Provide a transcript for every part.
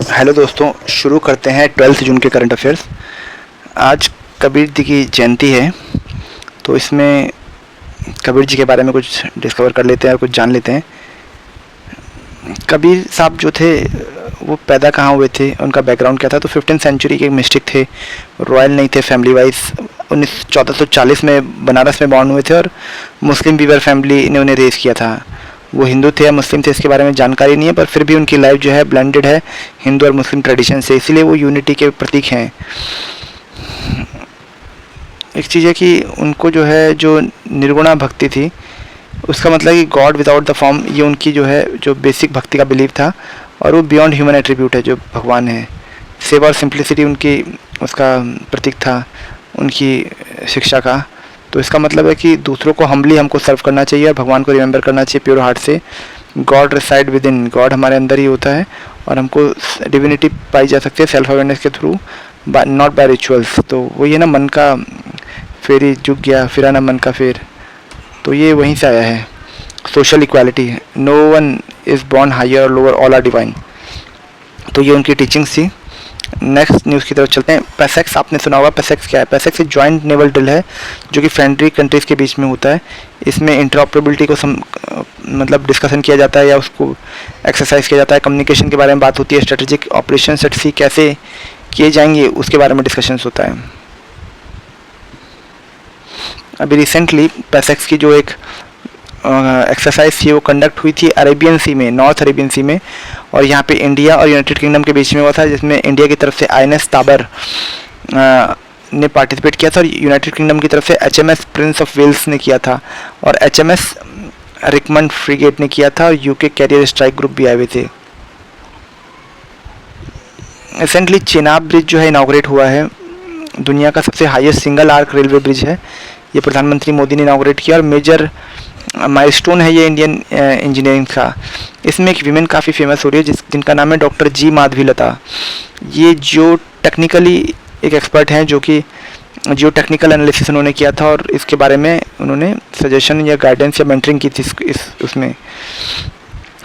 Hello दोस्तों, शुरू करते हैं 12 जून के करंट अफेयर्स। आज कबीर जी की जयंती है, तो इसमें कबीर जी के बारे में कुछ डिस्कवर कर लेते हैं और कुछ जान लेते हैं। कबीर साहब जो थे वो पैदा कहाँ हुए थे, उनका बैकग्राउंड क्या था। तो 15th सेंचुरी के मिस्टिक थे, रॉयल नहीं थे फैमिली वाइज। 1440 में बनारस में बॉर्न हुए थे और मुस्लिम वीवर फैमिली ने उन्हें रेज़ किया था। वो हिंदू थे या मुस्लिम थे इसके बारे में जानकारी नहीं है, पर फिर भी उनकी लाइफ जो है ब्लेंडेड है हिंदू और मुस्लिम ट्रेडिशन से, इसीलिए वो यूनिटी के प्रतीक हैं। एक चीज़ है कि उनको जो है जो निर्गुणा भक्ति थी, उसका मतलब कि गॉड विदाउट द फॉर्म, ये उनकी जो है जो बेसिक भक्ति का बिलीव था, और वो बियॉन्ड ह्यूमन एट्रीब्यूट है जो भगवान है। सेवा और सिंप्लिसिटी उनकी उसका प्रतीक था, उनकी शिक्षा का। तो इसका मतलब है कि दूसरों को हम्बली हमको सर्व करना चाहिए और भगवान को रिमेंबर करना चाहिए प्योर हार्ट से। God reside with in, God हमारे अंदर ही होता है और हमको डिविनिटी पाई जा सकती है सेल्फ अवेयरनेस के थ्रू, नॉट बाय रिचुअल्स। तो वही है ना, मन का फेरी झुक गया, फिरा ना मन का फेर, तो ये वहीं से आया है। Social equality, no one is born higher और लोअर, ऑल आर डिवाइन। तो ये उनकी टीचिंग्स थी। नेक्स्ट न्यूज़ की तरफ चलते हैं। पैसेक्स आपने सुना होगा, पैसेक्स क्या है? पैसेक्स एक जॉइंट नेवल ड्रिल है जो कि फ्रेंडली कंट्रीज़ के बीच में होता है। इसमें इंटरऑपरेबिलिटी को मतलब डिस्कशन किया जाता है या उसको एक्सरसाइज किया जाता है, कम्युनिकेशन के बारे में बात होती है, स्ट्रेटेजिक ऑपरेशन एट सी कैसे किए जाएंगे उसके बारे में डिस्कशन होता है। अभी रिसेंटली पैसेक्स की जो एक एक्सरसाइज थी वो कंडक्ट हुई थी अरेबियन सी में, नॉर्थ अरेबियन सी में, और यहाँ पे इंडिया और यूनाइटेड किंगडम के बीच में हुआ था, जिसमें इंडिया की तरफ से INS ताबर ने पार्टिसिपेट किया था और यूनाइटेड किंगडम की तरफ से HMS प्रिंस ऑफ वेल्स ने किया था और HMS रिकमंड फ्रिगेट ने किया था और UK कैरियर स्ट्राइक ग्रुप भी आए हुए थे। रिसेंटली चेनाब ब्रिज जो है इनाग्रेट हुआ है, दुनिया का सबसे highest single arc railway bridge है। ये प्रधानमंत्री मोदी ने इनाग्रेट किया और मेजर माइलस्टोन है ये इंडियन इंजीनियरिंग का। इसमें एक विमेन काफ़ी फेमस हो रही है जिनका नाम है डॉक्टर जी माधवीलता। ये जियो टेक्निकली एक एक्सपर्ट हैं, जो कि जियो टेक्निकल एनालिसिस उन्होंने किया था और इसके बारे में उन्होंने सजेशन या गाइडेंस या मेंटरिंग की थी उसमें।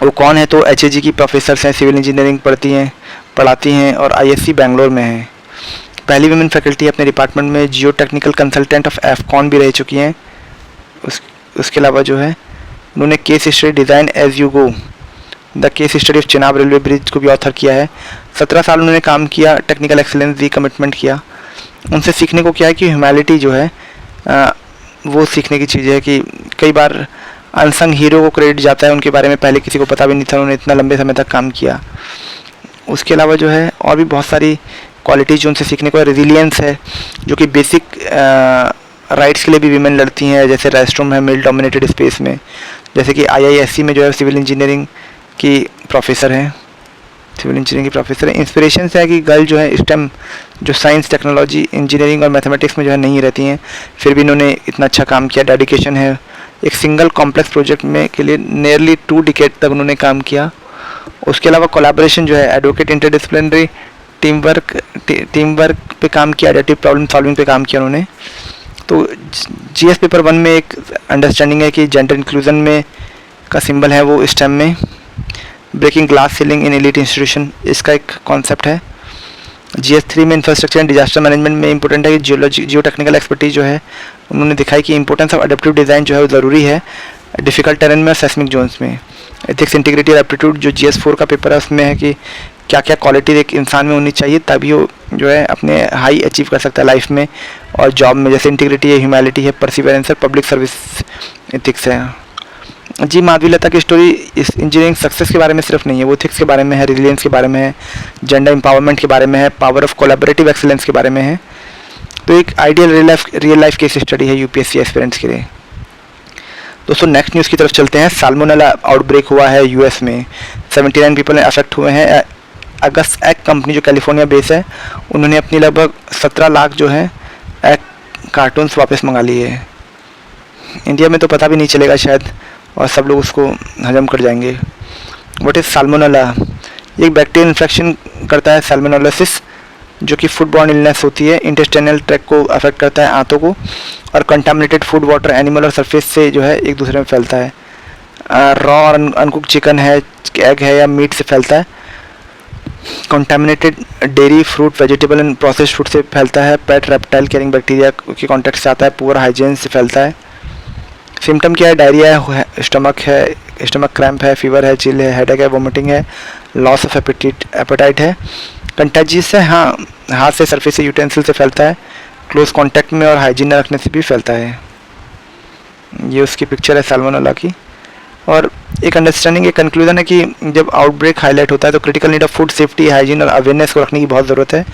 वो कौन है? तो HAG की प्रोफेसर हैं, सिविल इंजीनियरिंग पढ़ाती हैं और ISC बैंगलोर में हैं। पहली वुमेन फैकल्टी अपने डिपार्टमेंट में जियो टेक्निकल कंसल्टेंट ऑफ AFCON भी रह चुकी हैं। उसके अलावा जो है उन्होंने case study design as you go, the case study of Chenab railway bridge को भी ऑथर किया है। 17 साल उन्होंने काम किया, टेक्निकल एक्सेलेंस दी, कमिटमेंट किया। उनसे सीखने को क्या है कि ह्यूमैनिटी जो है वो सीखने की चीज़ है कि कई बार अनसंग हीरो को क्रेडिट जाता है, उनके बारे में पहले किसी को पता भी नहीं था, उन्होंने इतना लंबे समय तक काम किया। उसके अलावा जो है और भी बहुत सारी क्वालिटीज़ जो उनसे सीखने को है। रेजिलियंस है, जो कि बेसिक राइट्स के लिए भी वीमेन लड़ती हैं, जैसे रेस्टरूम है मेल डोमिनेटेड स्पेस में, जैसे कि IISc में जो है सिविल इंजीनियरिंग की प्रोफेसर हैं, सिविल इंजीनियरिंग की प्रोफेसर है। इंस्पिरेशन से है कि गर्ल जो है स्टेम जो साइंस, टेक्नोलॉजी, इंजीनियरिंग और मैथमेटिक्स में जो है नहीं रहती हैं, फिर भी इन्होंने इतना अच्छा काम किया। डेडिकेशन है, एक सिंगल कॉम्प्लेक्स प्रोजेक्ट में के लिए नियरली 2 डिकेड तक उन्होंने काम किया। उसके अलावा कोलैबोरेशन जो है, एडवोकेट, इंटरडिसिप्लिनरी टीम वर्क पे काम किया, एडिटिव प्रॉब्लम सॉल्विंग पे काम किया उन्होंने। तो GS पेपर 1 में एक अंडरस्टैंडिंग है कि जेंडर इंक्लूजन में का सिंबल है वो स्टेम में। ब्रेकिंग ग्लास सीलिंग इन एलीट इंस्टीट्यूशन, इसका एक कॉन्सेप्ट है। GS 3 में इंफ्रास्ट्रक्चर एंड डिजास्टर मैनेजमेंट में इंपॉर्टेंट है कि जियो टेक्निकल एक्सपर्टीज जो है उन्होंने दिखाई कि इंपॉर्टेंस ऑफ एडेप्टिव डिज़ाइन जो है वो ज़रूरी है डिफ़िकल्ट टेरेन में और सेस्मिक जोन्स में। एथिक्स, इंटीग्रिटी और एप्टीट्यूड जो GS 4 का पेपर है उसमें है कि क्या क्या क्वालिटी एक इंसान में होनी चाहिए तभी वो जो है अपने हाई अचीव कर सकता है लाइफ में और जॉब में, जैसे इंटीग्रिटी है, ह्यूमैनिटी है, परसिवरेंस है, पब्लिक सर्विस एथिक्स है। जी माधवीलता की स्टोरी इस इंजीनियरिंग सक्सेस के बारे में सिर्फ नहीं है, वो एथिक्स के बारे में है, रिजिलियंस के बारे में है, जेंडर एम्पावरमेंट के बारे में है, पावर ऑफ कोलैबोरेटिव एक्सीलेंस के बारे में है। तो एक ideal real life case study है UPSC एस्पिरेंट्स के लिए। दोस्तों नेक्स्ट न्यूज़ की तरफ चलते हैं। साल्मोनेला आउटब्रेक हुआ है US में, 79 पीपल अफेक्ट हुए हैं। अगस्त एग कंपनी जो कैलिफोर्निया बेस है, उन्होंने अपनी लगभग 17 लाख जो है एग कार्टून्स वापस मंगा लिए हैं। इंडिया में तो पता भी नहीं चलेगा शायद, और सब लोग उसको हजम कर जाएंगे। What is salmonella? ये एक बैक्टीरियल इन्फेक्शन करता है, सैल्मोनेलोसिस, जो कि फूड बॉर्न इलनेस होती है। इंटेस्टाइनल ट्रैक्ट को अफेक्ट करता है, आंतों को, और कंटामिनेटेड फूड, वाटर, एनिमल और सरफेस से जो है एक दूसरे में फैलता है। रॉ और अनकुक चिकन है, एग है या मीट से फैलता है। Contaminated dairy, fruit, vegetable and processed food से फैलता है। पेट, रेप्टाइल कैरिंग बैक्टीरिया के कॉन्टैक्ट से आता है। पुअर हाइजीन से फैलता है। सिम्टम क्या है? डायरिया है, स्टमक क्रैम्प है, फीवर है, चिल है, हेडेक है, वोमिटिंग है, लॉस ऑफ एपेटाइट है। कंटेजियस है, हाँ, हाथ से, सरफेस से, यूटेंसिल से फैलता है। क्लोज कांटेक्ट में और हाइजीन न रखने से भी फैलता है। ये उसकी पिक्चर है सैल्मोनेला की। और एक अंडरस्टैंडिंग, एक कंक्लूजन है कि जब आउटब्रेक हाईलाइट होता है तो critical need of food safety, hygiene और अवेयरनेस को रखने की बहुत ज़रूरत है।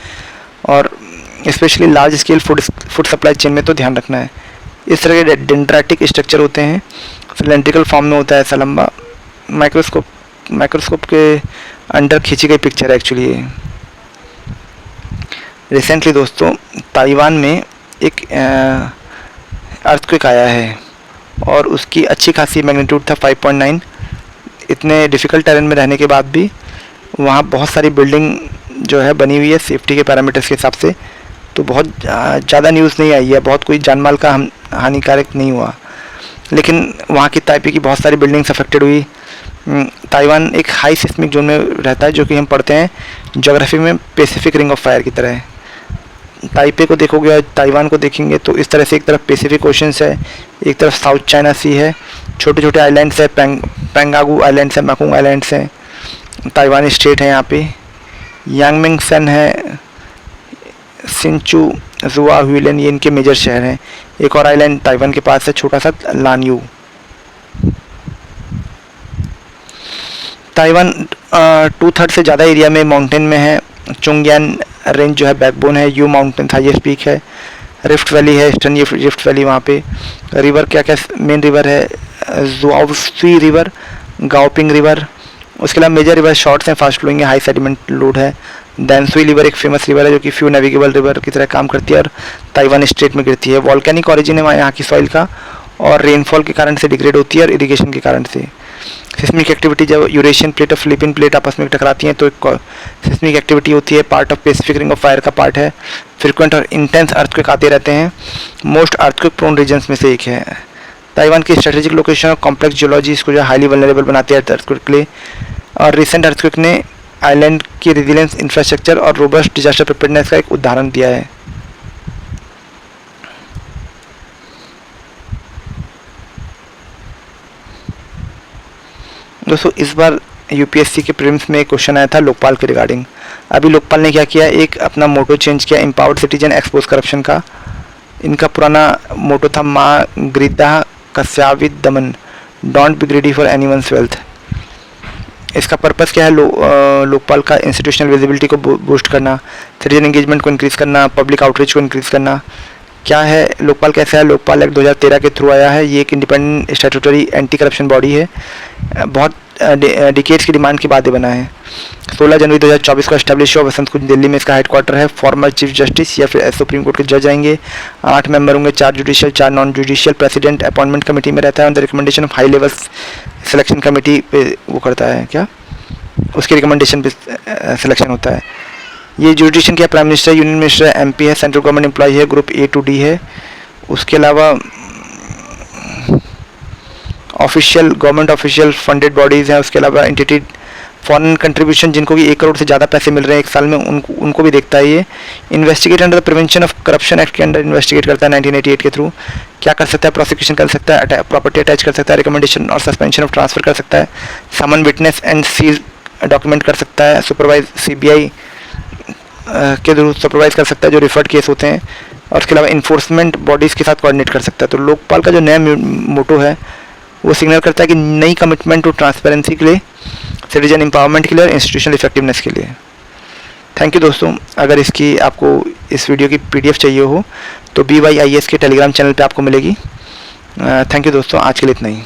और specially large scale food supply chain में तो ध्यान रखना है। इस तरह के डेंड्राइटिक स्ट्रक्चर होते हैं, सिलेंड्रिकल फॉर्म में होता है ऐसा लंबा। माइक्रोस्कोप के अंडर खींची गई पिक्चर है एक्चुअली ये। रिसेंटली दोस्तों ताइवान में एक अर्थक्वेक आया है और उसकी अच्छी खासी मैग्नीट्यूड था 5.9। इतने डिफ़िकल्ट टेरेन में रहने के बाद भी वहाँ बहुत सारी बिल्डिंग जो है बनी हुई है सेफ्टी के पैरामीटर्स के हिसाब से, तो बहुत ज़्यादा न्यूज़ नहीं आई है, बहुत कोई जान माल का हानिकारक नहीं हुआ। लेकिन वहाँ की ताइपे की बहुत सारी बिल्डिंग्स अफेक्टेड हुई। ताइवान एक हाई सिस्मिक जोन में रहता है, जो कि हम पढ़ते हैं ज्योग्राफी में पैसिफिक रिंग ऑफ फायर की तरह है। ताइपे को देखोगे और ताइवान को देखेंगे तो इस तरह से एक तरफ पैसिफिक ओशंस है, एक तरफ साउथ चाइना सी है, छोटे छोटे आइलैंड्स है, पेंगांगू आइलैंड्स है, माकुंग आइलैंड्स हैं, ताइवानी स्टेट है यहाँ पे, यांगमिंग सन है, सिंचू, जुआ, हुइलन, ये इनके मेजर शहर हैं। एक और आइलैंड ताइवान के पास है छोटा सा, लानयू। ताइवान 2/3 से ज़्यादा एरिया में माउंटेन में है। चुंगयान रेंज जो है बैकबोन है, यू माउंटेन हाईएस्ट पीक है, रिफ्ट वैली है, ईस्टर्न रिफ्ट वैली वहाँ पे। रिवर क्या क्या मेन रिवर है? जुआओसी रिवर, गाओपिंग रिवर, उसके अलावा मेजर रिवर शॉर्ट्स हैं, फास्ट फ्लोइंग है, हाई सेडिमेंट लोड है। दैनसुई रिवर एक फेमस रिवर है जो कि फ्यू नेविगेबल रिवर की तरह काम करती है और ताइवान स्टेट में गिरती है। वॉल्केनिक ऑरिजिन है यहाँ की सॉइल का और रेनफॉल के कारण से डिग्रेड होती है और इरिगेशन के कारण से। सिस्मिक एक्टिविटी, जब यूरेशियन प्लेट और फिलिपीन प्लेट आपस में टकराती हैं तो एक सिस्मिक एक्टिविटी होती है, part of Pacific ring of fire का पार्ट है। फ्रिक्वेंट और इंटेंस अर्थक्वेक आते रहते हैं, मोस्ट अर्थक्वेक प्रोन रीजन्स में से एक है। ताइवान की स्ट्रेटेजिक लोकेशन और कॉम्प्लेक्स जियोलॉजी इसको जो हाईली वल्नरेबल बनाती है अर्थक्वेक के लिए। और रिसेंट अर्थक्वेक ने आइलैंड की रेजिलियंस, इंफ्रास्ट्रक्चर और रोबस्ट डिजास्टर प्रिपेयर्डनेस का एक उदाहरण दिया है। दोस्तों इस बार यूपीएससी के प्रीलिम्स में एक क्वेश्चन आया था लोकपाल के रिगार्डिंग। अभी लोकपाल ने क्या किया, एक अपना मोटो चेंज किया, एम्पावर्ड सिटीजन एक्सपोज करप्शन का। इनका पुराना मोटो था माँ ग्रीता कस्याविद दमन, don't be greedy for anyone's wealth. इसका पर्पस क्या है? लोकपाल का इंस्टीट्यूशनल विजिबिलिटी को बूस्ट करना, सिटीजन एंगेजमेंट को इंक्रीज़ करना, पब्लिक आउटरीच को इंक्रीज़ करना। क्या है लोकपाल, कैसा है? लोकपाल एक्ट 2013 के थ्रू आया है। ये एक independent statutory anti corruption body है, बहुत डिकेड्स की डिमांड के बाद ये बना है। 16 जनवरी 2024 को एस्टैब्लिश हुआ, बसंत कुंज दिल्ली में इसका हेडक्वार्टर है। फॉर्मर चीफ जस्टिस या फिर सुप्रीम कोर्ट के जज आएंगे। 8 मेंबर होंगे, 4 judicial 4 non judicial. President appointment committee में रहता है, on the recommendation of high level selection committee पे वो करता है, क्या उसके रिकमेंडेशन पे सिलेक्शन होता है। ये जुडिशियन क्या, prime minister, union minister, MP है, सेंट्रल गवर्नमेंट एम्प्लॉय है, ग्रुप A to D है। उसके अलावा official government official funded bodies हैं। उसके अलावा एंटिटी फॉरेन कंट्रीब्यूशन जिनको कि 1 करोड़ से ज़्यादा पैसे मिल रहे हैं एक साल में, उनको भी देखता है ये। Investigate under the prevention of corruption act के अंडर इन्वेस्टिगेट करता है 1988 के थ्रू। क्या कर सकता है? प्रोसिक्यूशन कर सकता है, प्रॉपर्टी अटैच कर सकता है, रिकमेंडेशन और सस्पेंशन ऑफ ट्रांसफर कर सकता है, समन विटनेस एंड सीज डॉक्यूमेंट कर सकता है, सुपरवाइज CBI के थ्रू सुपरवाइज कर सकता है जो रिफर्ड केस होते हैं। और उसके अलावा इन्फोर्समेंट बॉडीज़ के साथ कोऑर्डिनेट कर सकता है। तो लोकपाल का जो नया मोटो है वो सिग्नल करता है कि नई कमिटमेंट टू ट्रांसपेरेंसी के लिए, सिटीजन एम्पावरमेंट के लिए और इंस्टीट्यूशनल इफेक्टिवनेस के लिए। थैंक यू दोस्तों। अगर इसकी आपको इस वीडियो की PDF चाहिए हो तो BYIS के टेलीग्राम चैनल पे आपको मिलेगी। थैंक यू दोस्तों, आज के लिए इतना ही।